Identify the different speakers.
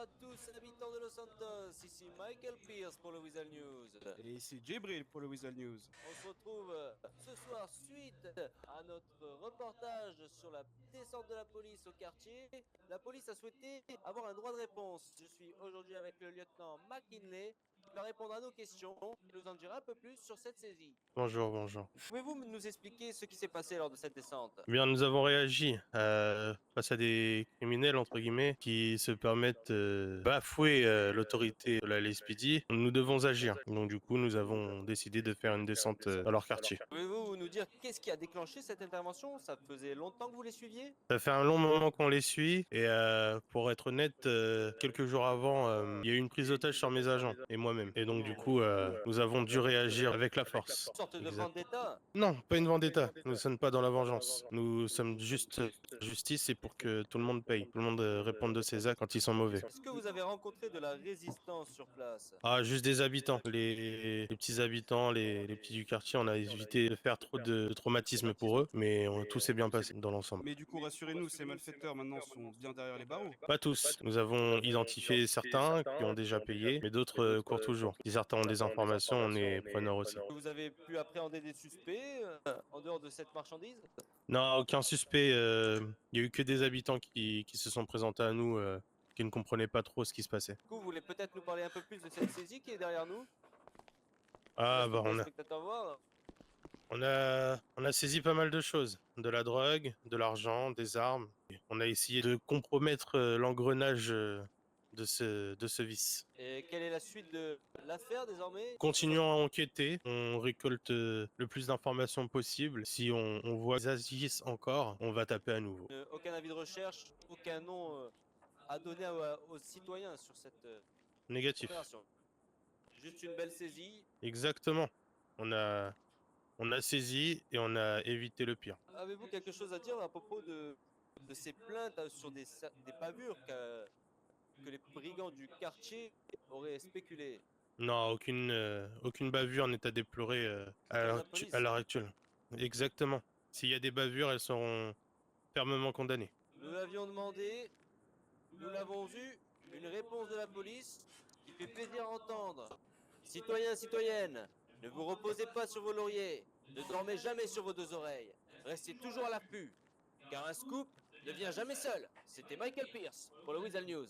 Speaker 1: à tous habitants de Los Santos, ici Michael Pierce pour le Weasel News.
Speaker 2: Et ici Djibril pour le Weasel News.
Speaker 1: On se retrouve ce soir suite à notre reportage sur la descente de la police au quartier. La police a souhaité avoir un droit de réponse. Je suis aujourd'hui avec le lieutenant McKinley qui va répondre à nos questions et nous en dire un peu plus sur cette saisie.
Speaker 3: Bonjour, bonjour.
Speaker 1: Pouvez-vous nous expliquer ce qui s'est passé lors de cette descente?
Speaker 3: Eh bien, nous avons réagi face à des criminels, entre guillemets, qui se permettent bafouer l'autorité de la LSPD. Nous devons agir. Donc, du coup, nous avons décidé de faire une descente dans leur quartier.
Speaker 1: Pouvez-vous nous dire qu'est-ce qui a déclenché cette intervention? Ça faisait longtemps que vous les suiviez?
Speaker 3: Ça fait un long moment qu'on les suit et pour être honnête, quelques jours avant, il y a eu une prise d'otage sur mes agents et moi-même. Et donc, du coup, nous avons dû réagir avec la force.
Speaker 1: Une sorte de
Speaker 3: Exact.
Speaker 1: vendetta?
Speaker 3: Non, pas une vendetta. Nous ne sommes pas dans la vengeance. Nous sommes juste justice et pour que tout le monde paye. Tout le monde réponde de ses actes quand ils sont mauvais.
Speaker 1: Est-ce que vous avez rencontré de la résistance sur place?
Speaker 3: Ah, juste des habitants. Les petits habitants, les petits du quartier, on a évité de faire trop de traumatismes pour eux, mais tout s'est bien passé dans l'ensemble.
Speaker 2: Mais du coup, rassurez-nous, ces malfaiteurs maintenant sont bien derrière les barreaux.
Speaker 3: Pas tous. Nous avons identifié certains qui ont déjà payé, mais d'autres courent toujours. Si certains ont des informations, on est preneurs aussi.
Speaker 1: Vous avez pu appréhender des suspects en dehors de cette marchandise?
Speaker 3: Non, aucun suspect. Il y a eu que des habitants qui se sont présentés à nous, qui ne comprenaient pas trop ce qui se passait.
Speaker 1: Du coup, vous voulez peut-être nous parler un peu plus de cette saisie qui est derrière nous?
Speaker 3: Ah, bah,
Speaker 1: Les spectateurs voir.
Speaker 3: on a saisi pas mal de choses. De la drogue, de l'argent, des armes. On a essayé de compromettre l'engrenage de ce vice.
Speaker 1: Et quelle est la suite de l'affaire désormais?
Speaker 3: Continuons à enquêter. On récolte le plus d'informations possible. Si on voit qu'ils agissent encore, on va taper à nouveau.
Speaker 1: Aucun avis de recherche, aucun nom à donner aux citoyens sur cette
Speaker 3: Négatif.
Speaker 1: opération. Juste une belle saisie.
Speaker 3: Exactement. On a saisi et on a évité le pire.
Speaker 1: Avez-vous quelque chose à dire à propos de ces plaintes sur des bavures que les brigands du quartier auraient spéculé?
Speaker 3: Non, aucune bavure n'est à déplorer à l'heure actuelle. Exactement. S'il y a des bavures, elles seront fermement condamnées.
Speaker 1: Nous l'avions demandé, nous l'avons eu, une réponse de la police qui fait plaisir à entendre. Citoyens, citoyennes, ne vous reposez pas sur vos lauriers, ne dormez jamais sur vos deux oreilles, restez toujours à l'affût, car un scoop ne vient jamais seul. C'était Michael Pierce pour le Weasel News.